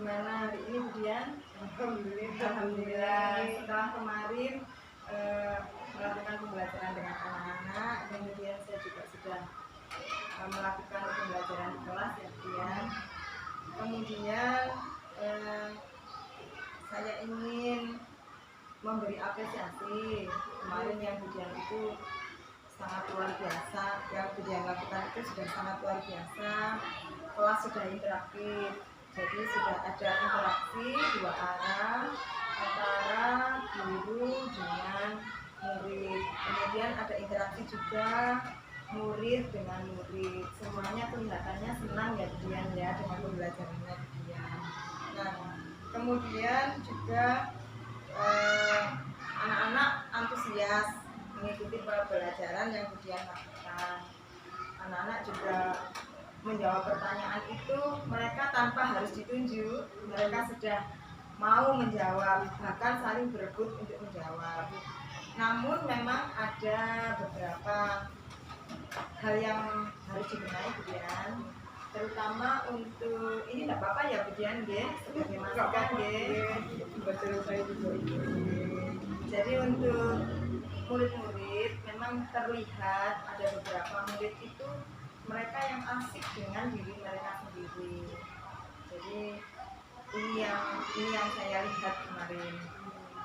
gimana hari ini Budian? Alhamdulillah. Setelah kemarin melakukan pembelajaran dengan anak-anak, kemudian saya juga sudah melakukan pembelajaran di kelas ya Budian. Kemudian saya ingin memberi apresiasi. Kemarin yang Budian itu sangat luar biasa, yang Budian lakukan itu sudah sangat luar biasa. Kelas sudah interaktif, jadi sudah ada interaksi dua arah antara guru dengan murid. Kemudian ada interaksi juga murid dengan murid. Semuanya kelihatannya senang ya Budian ya dengan pembelajarannya Budian. Nah, kemudian juga anak-anak antusias mengikuti pembelajaran yang Budian lakukan. Anak-anak juga menjawab pertanyaan itu mereka tanpa harus ditunjuk, mereka sudah mau menjawab, bahkan saling berebut untuk menjawab. Namun memang ada beberapa hal yang harus dibenahi Budian, terutama untuk ini tidak apa-apa ya Budian ya, sebagai masukan ya. Jadi untuk murid-murid memang terlihat ada beberapa murid itu mereka yang asik dengan diri mereka sendiri. Jadi ini yang saya lihat kemarin.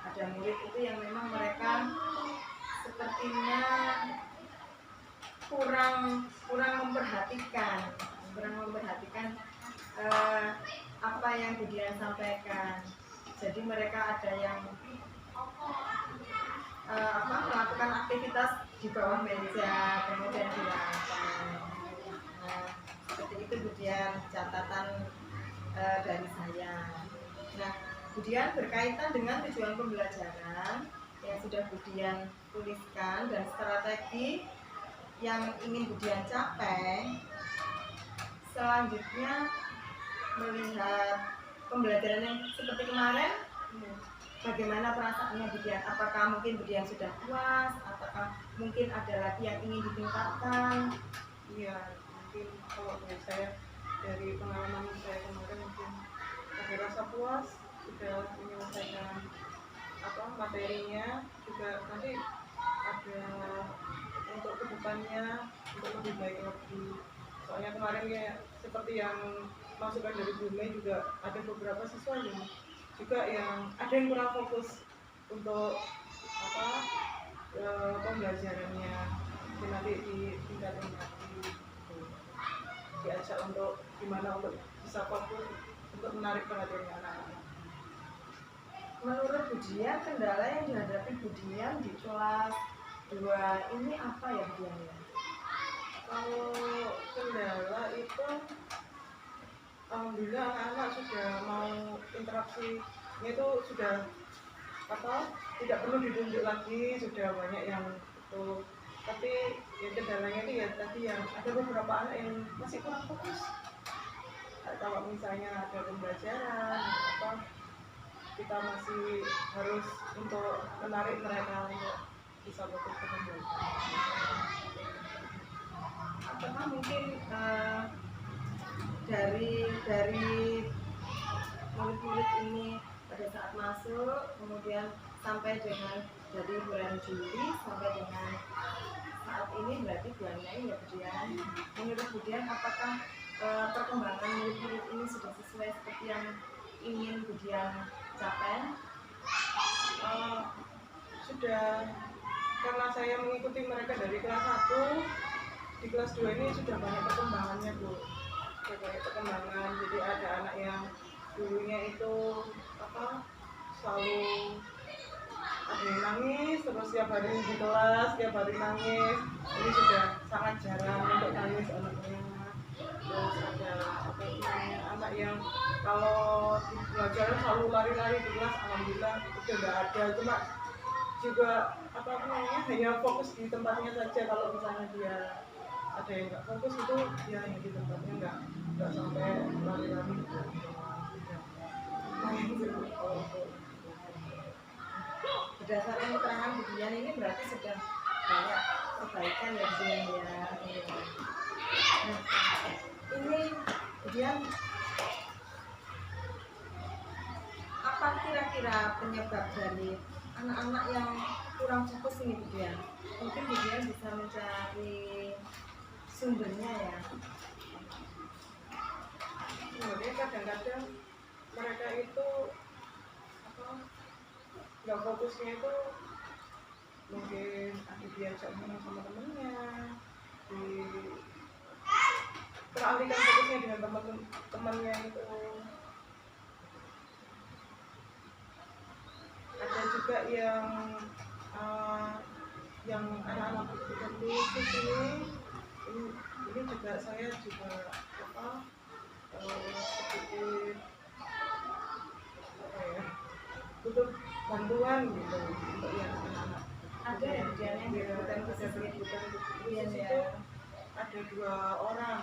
Ada murid itu yang memang mereka sepertinya kurang memperhatikan apa yang Budian sampaikan. Jadi mereka ada yang melakukan aktivitas di bawah meja, kemudian di lantai. Nah, seperti itu Budian catatan dari saya. Nah, Budian berkaitan dengan tujuan pembelajaran yang sudah Budian tuliskan dan strategi yang ingin Budian capai. Selanjutnya melihat pembelajaran yang seperti kemarin, bagaimana perasaannya Budian? Apakah mungkin Budian sudah puas? Apakah mungkin ada lagi yang ingin ditingkatkan? Iya, mungkin kalau dari saya, dari pengalaman saya kemarin mungkin ada rasa puas, sudah menyelesaikan materinya, juga nanti ada untuk kedepannya untuk lebih baik lagi. Soalnya kemarin ya seperti yang masukan dari Bu Mei juga ada beberapa siswa yang juga yang ada yang kurang fokus untuk pembelajarannya, jadi nanti ditingkatin lagi, diajak untuk gimana untuk bisa fokus untuk menarik perhatiannya anak-anak. Menurut Budian, kendala yang dihadapi Budian di kelas 2 ini apa ya Budian ya? Kalau kendala itu alhamdulillah anak-anak sudah mau interaksi itu sudah tidak perlu ditunjuk lagi, sudah banyak yang itu. Tapi ya kendalanya itu ya tadi yang ada beberapa anak yang masih kurang fokus. Kalau misalnya ada pembelajaran kita masih harus untuk menarik mereka untuk bisa fokus ke pembelajaran. Apakah mungkin dari murid-murid ini pada saat masuk, kemudian sampai dengan dari bulan Juli sampai dengan saat ini berarti bulan Mei ya Budian. Menurut Budian, apakah perkembangan murid-murid ini sudah sesuai seperti yang ingin Budian capai? Sudah, karena saya mengikuti mereka dari kelas 1, di kelas 2 ini sudah banyak perkembangannya Bu. Sudah banyak perkembangan, jadi ada anak yang dulunya itu selalu ada yang nangis, terus setiap hari di kelas, setiap hari nangis. Ini sudah sangat jarang untuk nangis anaknya. Terus ada anak yang kalau di pelajaran selalu lari-lari di kelas, alhamdulillah itu sudah ada. Cuma juga hanya fokus di tempatnya saja. Kalau misalnya dia ada yang nggak fokus itu dia hanya di tempatnya, nggak sampai lari-lari gitu. Berdasarkan keterangan Budian ini berarti sudah banyak perbaikan ya Budian ya. Nah, ini Budian apa kira-kira penyebab dari anak-anak yang kurang fokus ini Bu Dian? Mungkin Bu Dian bisa mencari sumbernya ya. Sebenarnya kadang-kadang mereka itu apa nggak fokusnya itu mungkin diajak main sama temennya, di teralihkan fokusnya dengan teman-temannya itu. Ada juga yang anak-anak tertentu ini juga saya juga apa sedikit apa ya butuh bantuan gitu untuk yang anak-anak. Ada ya Bu Dian yang Ada khusus kebutuhan Iya, khusus ya. itu ada 2 orang.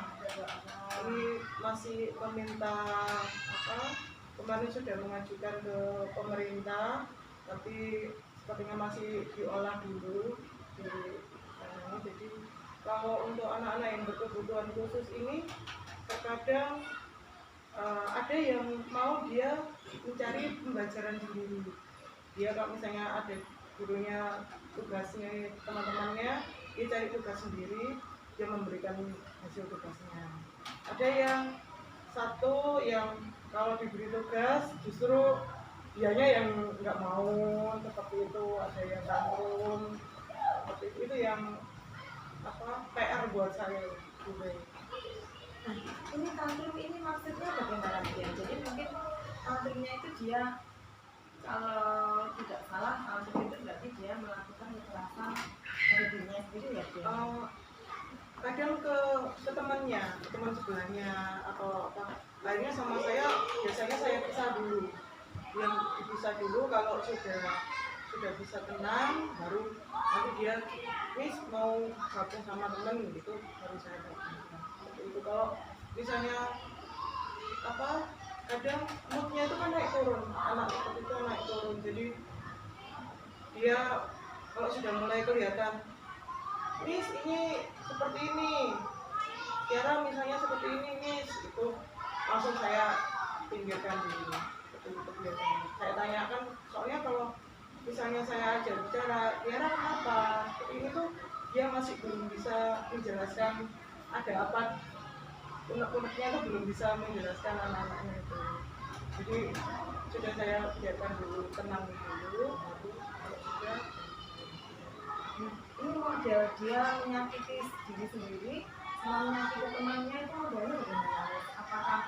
Ini masih meminta apa? Kemarin sudah mengajukan ke pemerintah, tapi sepertinya masih diolah dulu di sana. Jadi kalau untuk anak-anak yang berkebutuhan khusus ini terkadang ada yang mau dia mencari pembelajaran sendiri. Dia kalau misalnya ada gurunya tugasnya teman-temannya, dia cari tugas sendiri, dia memberikan hasil tugasnya. Ada yang satu yang kalau diberi tugas justru dianya yang nggak mau seperti itu, ada yang tantrum seperti itu yang apa PR buat saya juga. Nah, ini tantrum ini maksudnya bagaimana Bu Dian? Jadi mungkin tantrumnya itu dia kalau tidak salah tantrum itu berarti dia melakukan kekerasan pada dirinya sendiri ya Bu Dian? Kadang ke temannya, ke teman sebelahnya atau apa. Akhirnya sama saya biasanya saya pisah dulu. Yang dipisah dulu kalau sudah bisa tenang, baru nanti dia wis mau gabung sama temen gitu, baru saya gabung. Seperti itu. Kalau misalnya apa, kadang moodnya itu kan naik turun, anak seperti itu naik turun. Jadi dia kalau sudah mulai kelihatan, Miss ini seperti ini, Tiara misalnya seperti ini Miss, itu langsung saya pinggirkan dulu. Saya tanyakan, soalnya kalau misalnya saya ajak bicara, Tiara kenapa? Seperti ini tuh dia masih belum bisa menjelaskan ada apa, unek-uneknya tuh belum bisa menjelaskan anak-anaknya itu. Jadi sudah saya biarkan dulu, tenang dulu, baru kalau sudah Ini model dia menyakiti diri sendiri sama menyakiti temannya itu modelnya bagaimana? Apakah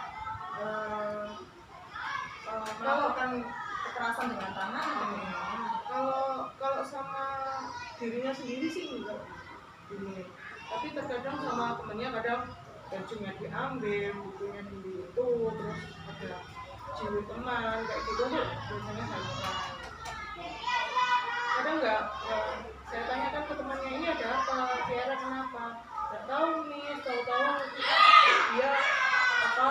melakukan kekerasan dengan tangan atau bagaimana? kalau sama dirinya sendiri sih enggak ini, tapi terkadang sama temennya kadang bajunya diambil, bukunya itu, terus ada cium teman kayak gitu tuh biasanya saya lakukan. Kadang enggak saya tanyakan ke temannya, ini ada apa, Tiara kenapa? Enggak tahu nih, tahu-tahu dia apa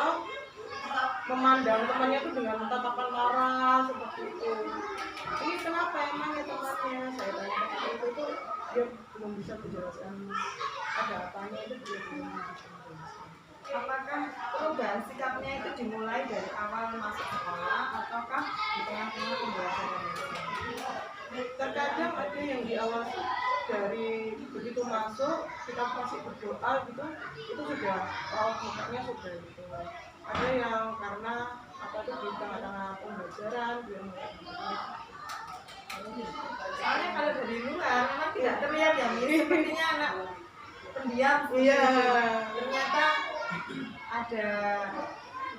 memandang temannya itu dengan tatapan marah seperti itu. Ini kenapa emangnya temannya? Saya tanya seperti itu tuh dia belum bisa menjelaskan ada apanya, itu dia belum bisa menjelaskan. Apakah perubahan sikapnya itu dimulai dari awal masuk sekolah ataukah di tengah-tengah pembelajaran itu? Terkadang ada yang di awal dari begitu masuk kita masih berdoa gitu, itu sudah mukanya sudah gitu. Ada yang karena apa tuh di tengah-tengah pembelajaran dia Soalnya kalau dari luar memang tidak terlihat ya, mirip sepertinya anak pendiam. Iya. Ternyata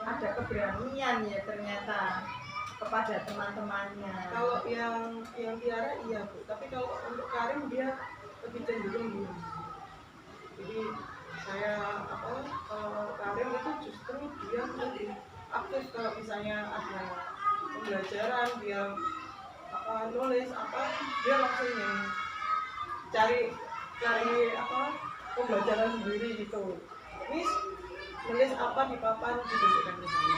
ada keberanian ya ternyata kepada teman-temannya. Kalau yang Tiara iya Bu, tapi kalau untuk Karim dia lebih cenderung diam. Jadi saya apa kalau Karim itu justru dia lebih aktif kalau misalnya ada pembelajaran, dia apa nulis apa, dia langsung yang cari apa pembelajaran sendiri gitu. Miss nulis apa di papan ditunjukkan di sana.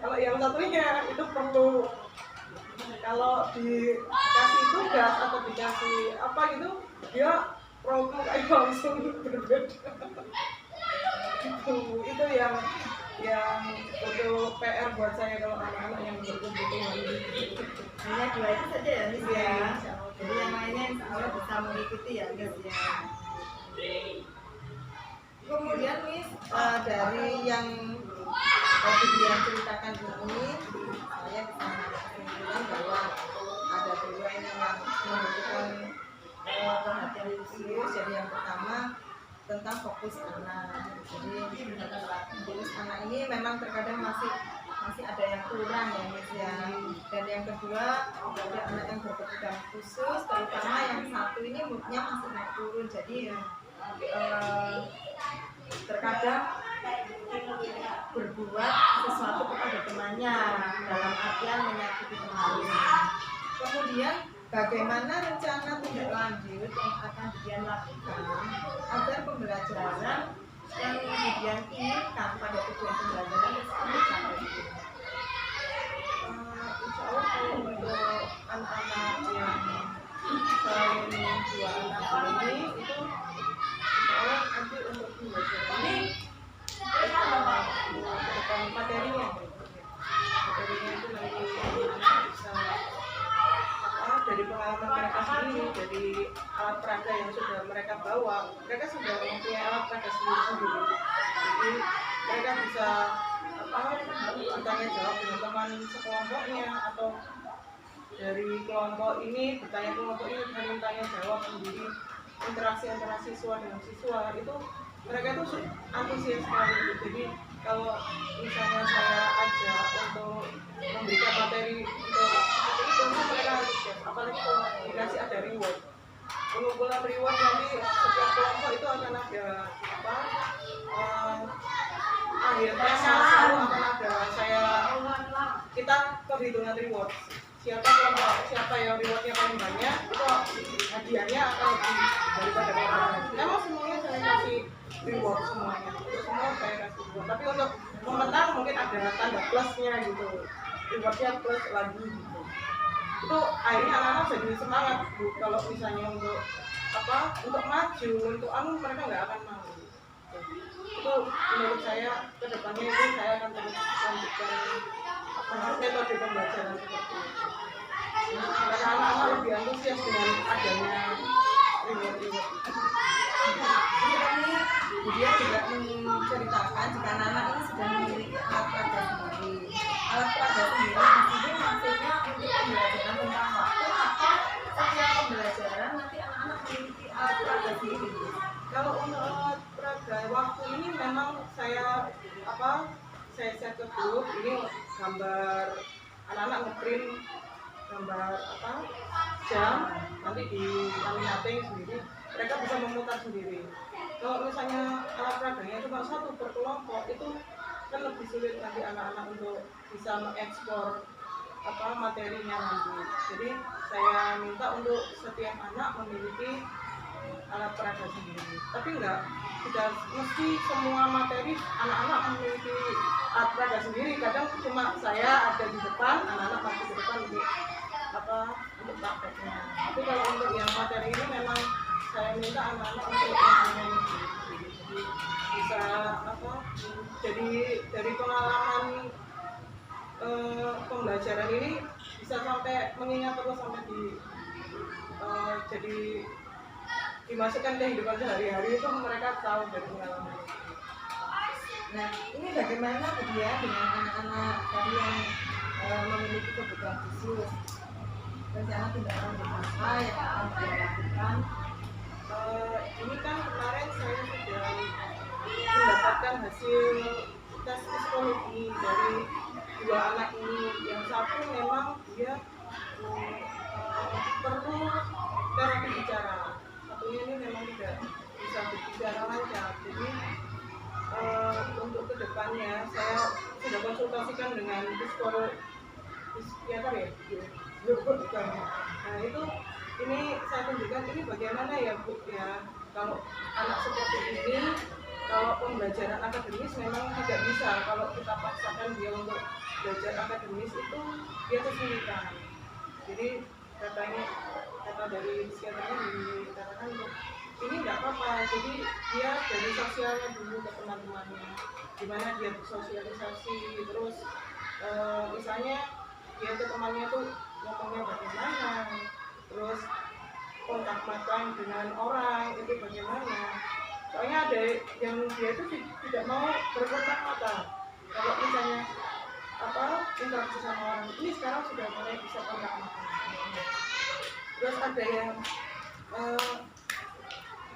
Kalau yang satunya itu perlu, kalau dikasih tugas atau dikasih apa gitu, dia promo kayak langsung berbeda. Itu yang yang untuk PR buat saya kalau anak-anak yang berkebutuhan. Hanya 2 itu saja ya Miss ya. Insya Allah. Jadi yang lainnya insya Allah bisa mengikuti ya Miss ya. Kemudian Miss dari yang tadi yang ceritakan ini, saya bisa menyimpulkan bahwa ada 2 ini yang membutuhkan perhatian khusus. Jadi yang pertama tentang fokus anak. Jadi fokus anak ini memang terkadang masih ada yang kurang ya Miss ya. Dan yang kedua ada anak yang berkebutuhan khusus, terutama yang satu ini moodnya masih naik turun. Jadi terkadang berbuat sesuatu kepada temannya dalam artian menyakiti temannya. Kemudian bagaimana rencana tindak lanjut yang akan dia lakukan agar pembelajaran yang kemudian inginkan pada tujuan pembelajaran bisa dicapai? Insya Allah kalau untuk anak-anak yang selain 2 anak ini itu insya Allah nanti untuk pembelajaran ini tentang materinya itu nanti anak bisa dari pengalaman mereka sendiri, dari alat peraga yang sudah mereka bawa, mereka sudah mempunyai alat peraga sendiri. Jadi mereka bisa bertanya jawab dengan teman sekelompoknya, atau dari kelompok ini bertanya kelompok ini dengan tanya jawab sendiri, interaksi antara siswa dengan siswa itu mereka itu antusias sekali. Jadi kalau misalnya saya ajak untuk memberikan materi untuk seperti itu, mereka antusias. Apalagi kalau dikasih ada reward, pengumpulan reward, nanti setiap kelompok itu akan ada akhirnya selalu akan ada kita perhitungan reward. Siapa yang rewardnya paling banyak, itu hadiahnya akan lebih daripada orang lain. Memang semuanya saya kasih reward semuanya, semua saya kasih reward. Tapi untuk pemenang mungkin ada tanda plusnya gitu, rewardnya plus lagi gitu. Itu akhirnya anak-anak jadi semangat Bu. Kalau misalnya untuk maju, untuk mereka nggak akan mau. Itu menurut saya kedepannya itu saya akan terus lanjutkan metode pembelajaran seperti itu. Karena anak-anak lebih antusias dengan adanya reward-reward. Dia juga menceritakan jika anak-anak ini sudah memiliki alat peraga sendiri. Alat peraga sendiri di sini maksudnya untuk pembelajaran tentang waktu, atau setiap pembelajaran nanti anak-anak memiliki alat peraga sendiri. Kalau untuk alat peraga waktu ini memang saya set ke grup, ini gambar anak-anak ngeprint gambar jam, nanti di laminating sendiri, mereka bisa memutar sendiri. Kalau misalnya alat peraganya cuma 1 per kelompok, itu kan lebih sulit nanti anak-anak untuk bisa mengekspor materinya nanti. Jadi saya minta untuk setiap anak memiliki alat peraga sendiri. Tapi tidak mesti semua materi anak-anak memiliki alat peraga sendiri. Kadang cuma saya ada di depan, anak-anak masih di depan untuk prakteknya. Tapi kalau untuk yang materi ini memang saya minta anak-anak untuk memahami sendiri. Jadi bisa jadi dari pengalaman pembelajaran ini bisa sampai mengingat terus sampai jadi dimasukkan ke kehidupan sehari-hari, itu mereka tahu dari pengalaman. Nah, ini bagaimana kemudian dengan anak-anak tadi yang memiliki kebutuhan khusus? Rencana tindak lanjut apa yang akan dilakukan? Ini kan kemarin saya sudah mendapatkan hasil tes psikologi dari 2 anak ini. Yang satu memang dia perlu terapi bicara, satunya ini memang tidak bisa berbicara lancar. Jadi untuk kedepannya saya sudah konsultasikan dengan psikiater ya. Nah itu ini saya tunjukkan ini bagaimana ya Bu ya, kalau anak seperti ini, kalau pembelajaran akademis memang tidak bisa, kalau kita paksakan dia untuk belajar akademis itu dia kesulitan. Jadi kata dari psikiaternya dikatakan untuk ini tidak apa-apa. Jadi dia dari sosialnya dulu ke teman-temannya, gimana dia bersosialisasi, terus misalnya dia ke temannya tuh ngomongnya bagaimana, terus kontak mata dengan orang itu bagaimana. Soalnya ada yang dia itu tidak mau berkontak mata. Kalau misalnya interaksi sama orang ini sekarang sudah mulai bisa kontak mata. Terus ada yang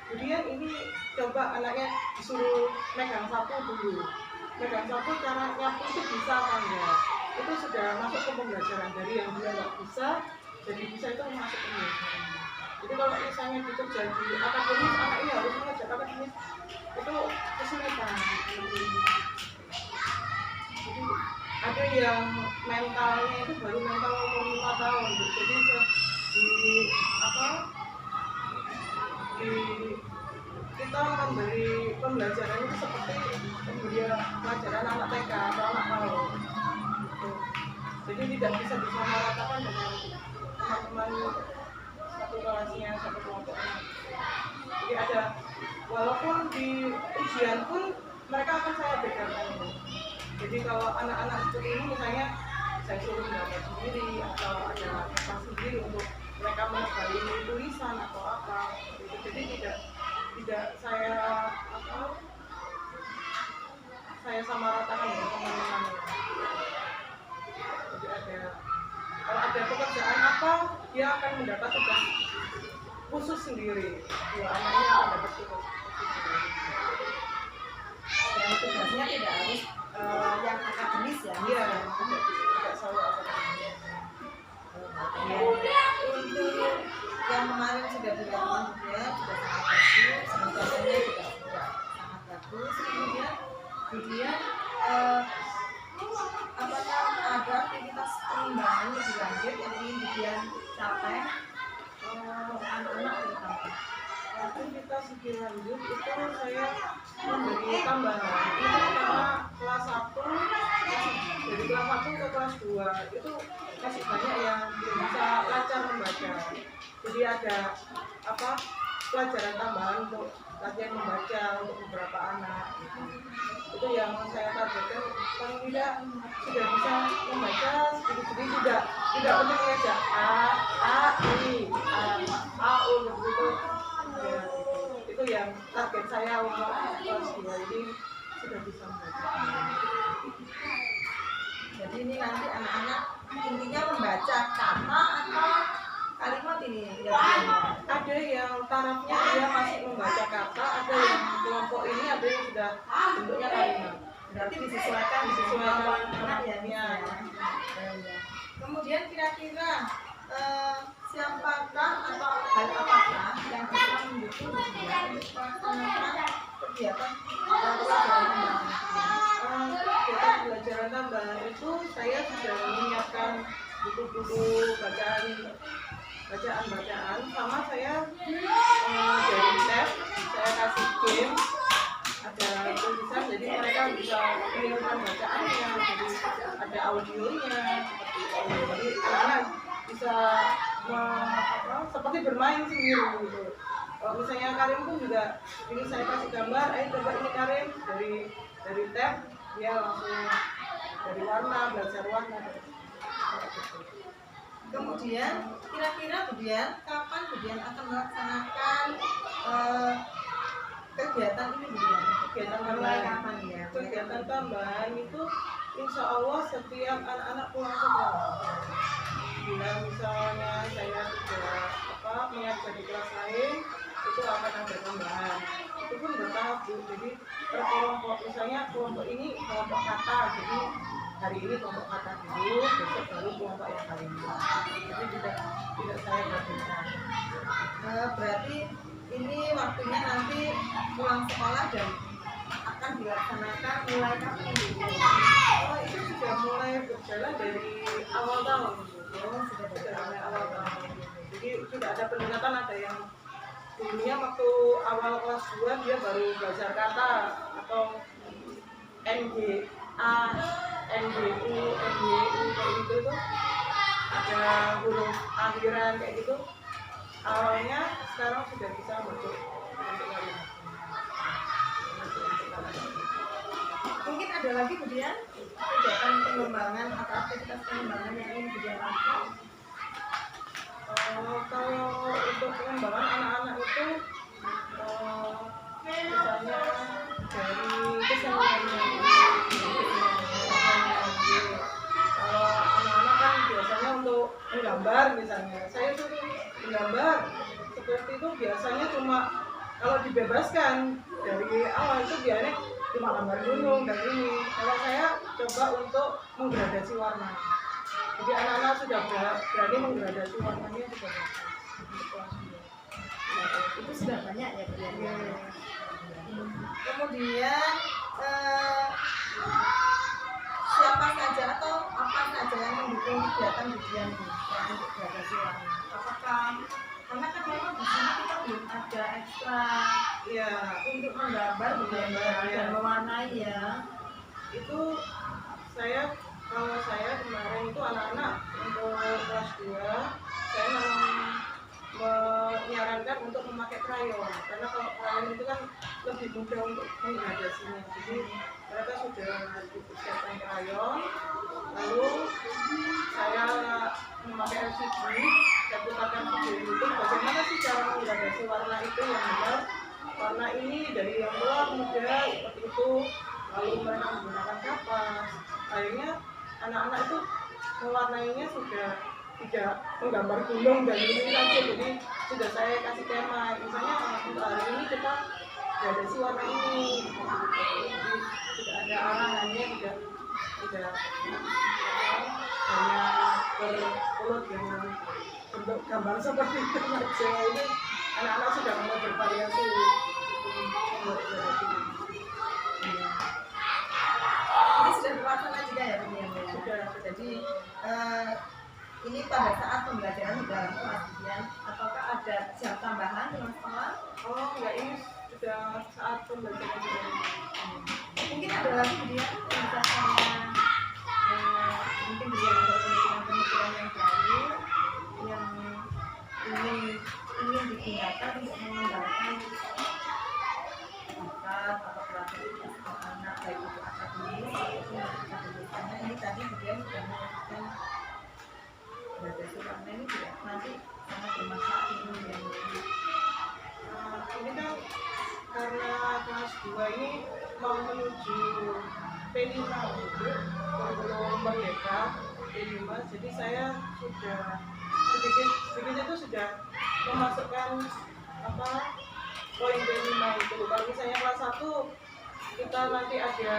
kemudian ini coba anaknya disuruh megang sapu dulu. Megang sapu cara nyapu itu bisa apa enggak? Itu sudah masuk ke pembelajaran. Dari yang dia nggak bisa jadi bisa, itu masuk ke pembelajaran. Jadi kalau misalnya bekerja di akademis, anak ini harus mengajar akademis, itu kesulitan. Jadi ada yang mentalnya itu baru mental umur 5 tahun. Jadi kita memberi pembelajaran itu seperti pemberian pelajaran anak TK atau anak PAUD gitu. Jadi tidak bisa disamaratakan dengan teman-teman satu kelasnya, satu kelompoknya. Jadi ada, walaupun di ujian pun mereka akan saya bedakan. Jadi kalau anak-anak seperti ini misalnya saya suruh mendapat sendiri atau ada kertas sendiri untuk mereka menebali tulisan atau apa gitu. Jadi tidak saya samaratakan dengan teman-teman. Jadi kalau ada pekerjaan apa, dia akan mendapat tugas khusus sendiri. Ya, anaknya akan dapat tugas khusus sendiri. Dan tugasnya tidak harus yang akademis ya? Iya, tidak selalu akademis. Untuk yang kemarin sudah dilakukan juga sudah sangat bagus, semuanya juga sudah sangat bagus. Kemudian apakah ada aktivitas pengembangan lebih lanjut yang ingin kemudian capai anak-anak terutama? Aktivitas lebih lanjut itu saya memberi tambahan itu karena kelas 1 dari kelas 1 ke kelas 2 itu masih banyak yang belum bisa lancar membaca. Jadi ada pelajaran tambahan untuk latihan membaca untuk beberapa anak gitu. Itu yang saya targetkan, paling tidak sudah bisa membaca sedikit-sedikit, tidak penting aja a i a u gitu ya, itu yang target saya untuk kelas 2 ini sudah bisa membaca. Jadi ini nanti anak-anak intinya membaca kata atau kalimat ini ya? Ada yang tarafnya dia masih membaca kata, ada yang kelompok ini ada yang sudah bentuknya kalimat. Berarti disesuaikan anak ya. Kemudian kira-kira siapakah atau hal apakah yang bisa mendukung dia untuk melaksanakan kegiatan pelajaran tambahan? Kegiatan pelajaran tambahan itu saya sudah menyiapkan buku-buku bacaan sama saya dari tab saya kasih game, ada tulisan, jadi mereka bisa mengirimkan bacaannya, jadi ada audionya seperti itu. Jadi anak-anak bisa seperti bermain sendiri gitu. Kalau misalnya Karim pun juga, ini saya kasih gambar, ayo coba ini Karim dari tab, dia langsung dari warna, belajar warna. Kemudian kira-kira kapan akan melaksanakan kegiatan ini Kegiatan mulai tambahan. kapan ya? Kegiatan tambahan itu insya Allah setiap anak-anak pulang sekolah. Bila misalnya saya sudah mengajar di kelas lain, itu akan ada tambahan. Itu pun bertahap Bu. Jadi per kelompok, misalnya kelompok ini kelompok kata, jadi hari ini kelompok kata dulu, besok baru kelompok yang lain. Jadi tidak saya gabungkan. Berarti ini waktunya nanti pulang sekolah dan akan dilaksanakan mulai kapan? Oh, itu sudah mulai berjalan dari awal tahun. Sudah Dari awal tahun. Jadi sudah ada pendekatan, ada yang dulunya waktu awal kelas 2 dia baru belajar kata atau NGA, NGU, kayak gitu tuh. Ada huruf akhiran kayak gitu. Awalnya sekarang sudah bisa masuk untuk lagi kemudian kegiatan pengembangan atau aktivitas pengembangan yang ingin Budian lakukan? Kalau untuk pengembangan anak-anak itu misalnya dari keseniannya. Kalau anak-anak kan biasanya untuk menggambar misalnya, saya suruh menggambar seperti itu biasanya cuma kalau dibebaskan dari awal itu biasanya cuma gambar gunung dan ini. Kalau saya coba untuk menggradasi warna. Jadi anak-anak sudah berani menggradasi warnanya sudah bagus. Itu sudah banyak ya Budian. Kemudian siapa saja atau apa saja yang mendukung kegiatan Budian untuk gradasi warna? Apakah karena kan memang di sini kita belum ada ekstra Ya, untuk menggambar dan mewarnai ya. itu kalau saya kemarin itu anak-anak untuk kelas 2 saya memang menyarankan untuk memakai krayon karena kalau krayon itu kan lebih mudah untuk menggradasinya. Jadi mereka sudah disiapkan krayon, lalu saya memakai LCD, saya putarkan video itu bagaimana sih cara menggradasi warna itu yang benar. Warna ini dari yang tua ke muda seperti itu, lalu mereka menggunakan kapas. Akhirnya anak-anak itu mewarnainya sudah tidak menggambar gunung dan ini saja, jadi sudah saya kasih tema misalnya untuk hari ini kita gradasi warna ini, jadi tidak ada arahannya, tidak hanya berpulut dengan bentuk gambar seperti itu saja. Ini anak-anak sudah mulai bervariasi untuk gradasi. Ini sudah terlaksana juga ya Budian ya. Sudah. Jadi ini pada saat pembelajaran di dalam kelas Budian, apakah ada jam tambahan di sekolah? Oh enggak, ini sudah saat pembelajaran juga. Mungkin ada lagi Budian yang bisa saya mungkin Budian ada pemikiran yang baru yang ingin digunakan untuk mengembangkan bakat atau kreativitas anak baik itu akademis maupun akademis. Karena ini tadi Budian sudah mengatakan gradasi warna ini juga nanti sangat bermanfaat ini ya. Ini kan karena kelas 2 ini mau menuju P5 gitu, kurikulum merdeka P5, jadi saya sudah sedikit itu sudah memasukkan poin P5 itu. Kalau misalnya kelas 1 kita nanti ada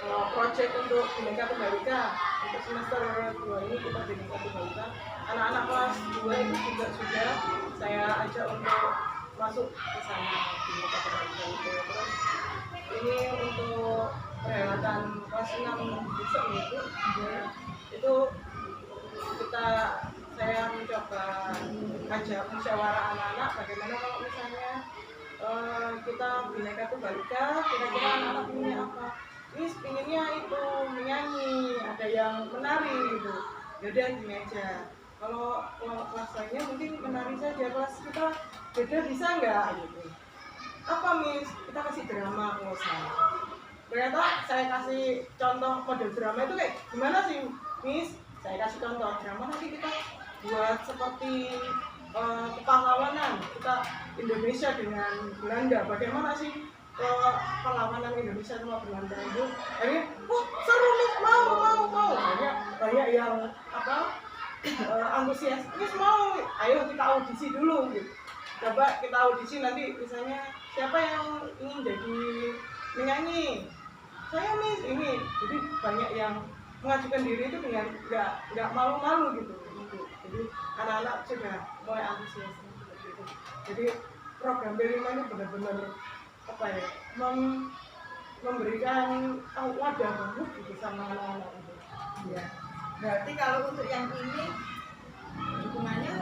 project untuk Bhinneka Tunggal Ika, untuk semester 2 ini kita Bhinneka Tunggal Ika. Anak-anak kelas 2 itu juga sudah saya ajak untuk masuk ke sana Bhinneka Tunggal Ika itu. Terus ini untuk perhelatan kelas 6 besok itu saya mencoba ajak musyawarah anak-anak bagaimana kalau misalnya kita Bhinneka Tunggal Ika, kira-kira anak-anak punya apa? Ini pinginnya itu menyanyi, ada yang menari gitu. Yaudah gini aja. Kalau kelas lainnya mungkin menari saja, kelas kita beda bisa nggak gitu. Apa Miss? Kita kasih drama saya. Ternyata saya kasih contoh model drama itu kayak gimana sih Miss? Saya kasih contoh drama, nanti kita buat seperti kepahlawanan kita Indonesia dengan Belanda. Bagaimana sih perlawanan Indonesia sama Belanda itu? Akhirnya, seru nih, mau. Akhirnya banyak yang antusias, Miss mau, ayo kita audisi dulu gitu. Coba kita audisi nanti misalnya siapa yang ingin jadi menyanyi? Saya Miss ini. Jadi banyak yang mengajukan diri itu dengan nggak malu-malu gitu. Jadi anak-anak sudah mulai antusias gitu. Jadi program B5 ini benar-benar memberikan wadah bagus gitu sama anak-anak itu. Ya. Berarti kalau untuk yang ini dukungannya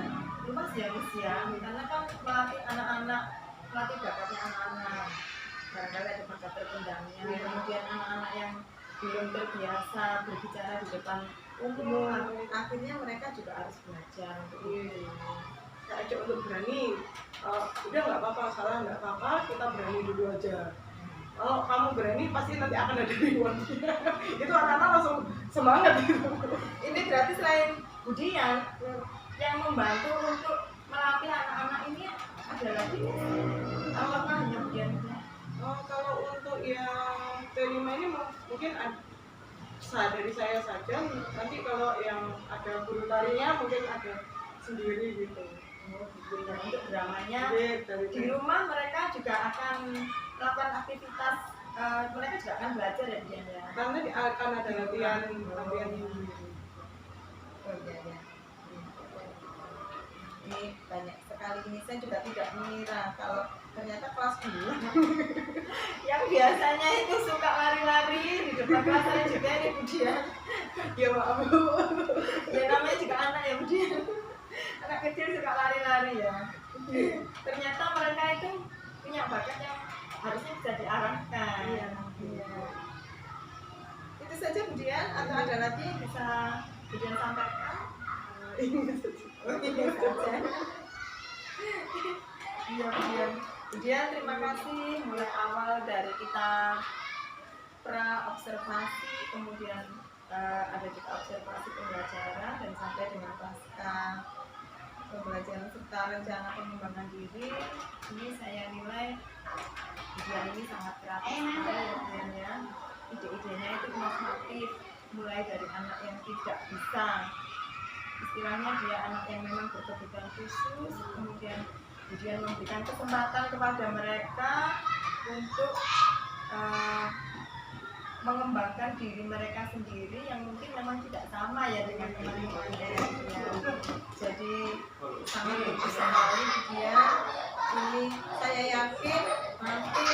luas ya Miss ya, karena kan melatih anak-anak, melatih bakatnya anak-anak. Barangkali ada bakat terpendamnya. Kemudian anak-anak yang belum terbiasa berbicara di depan umum, akhirnya mereka juga harus belajar untuk itu. Saya ajak untuk berani, udah nggak apa-apa, salah nggak apa-apa, kita berani dulu aja. kalau kamu berani pasti nanti akan ada rewardnya. Itu anak-anak langsung semangat gitu. Ini berarti selain Budian yang membantu untuk melatih anak-anak ini ada lagi apakah hanya Budian saja? Oh, kalau untuk yang terima ini mungkin dari saya saja. Nanti kalau yang ada guru tarinya mungkin ada sendiri gitu. Oh, gitu ya. Untuk dramanya Jadi di rumah mereka juga akan melakukan aktivitas, mereka juga akan belajar ya Budian ya. karena akan ada latihan ini. Oh iya ya. Ini banyak sekali, ini saya juga tidak mengira kalau ternyata kelas 2 yang biasanya itu suka lari-lari di depan kelas saya juga ini Budian. Ya maaf Bu. Ya namanya juga anak ya Budian. Anak kecil suka lari-lari ya. Ternyata mereka itu punya bakat yang harusnya bisa diarahkan. Iya. Iya. Itu saja Budian atau ada lagi yang bisa Budian sampaikan? Ini saja. Iya saja. Iya Budian. Budian terima kasih mulai awal dari kita pra observasi, kemudian ada juga observasi pembelajaran dan sampai dengan pasca pembelajaran serta rencana pengembangan diri. Ini saya nilai Budian ini sangat kreatif sekali ya Budian ya. Ide-idenya itu inovatif, mulai dari anak yang tidak bisa, istilahnya dia anak yang memang berkebutuhan khusus, kemudian Budian memberikan kesempatan kepada mereka untuk mengembangkan diri mereka sendiri yang mungkin memang tidak sama ya dengan teman-teman ya. Jadi sangat bagus sekali dia. Ini saya yakin nanti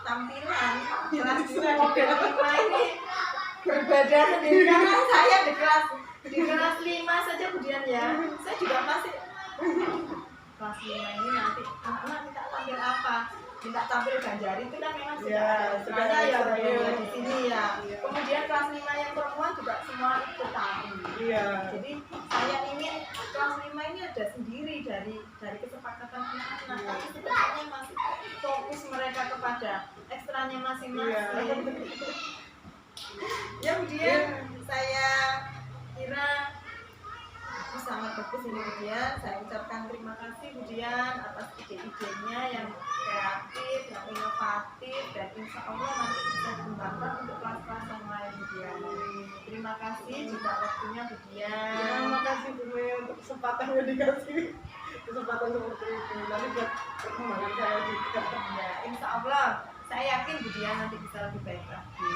tampilan kelas 2 di kelas 5 ini berbeda sendiri karena saya di kelas 5 saja Budian ya. Saya juga masih kelas 5 ini nanti anak-anak minta tampil apa? Minta tampil Ganjari itu kan memang sudah ya di sini ya. Kemudian kelas 5 yang perempuan juga semua ikut tampil. Iya. Jadi saya ingin kelas 5 ini ada sendiri dari kesepakatan anak-anak. Tapi sebenarnya masih fokus mereka kepada ekstranya masing-masing. Ya Budian, saya kira sangat bagus ini Budian. Saya ucapkan terima kasih Budian atas ide-idenya yang kreatif, yang inovatif, dan insya Allah nanti bisa dikembangkan untuk kelas-kelas yang lain Budian. Terima kasih juga waktunya Budian. Terima kasih Bu Mei untuk kesempatan yang dikasih. Kesempatan seperti itu. Nanti buat perkembangan saya juga. Ya, insya Allah saya yakin Budian nanti bisa lebih baik lagi.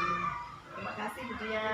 Terima kasih Budian.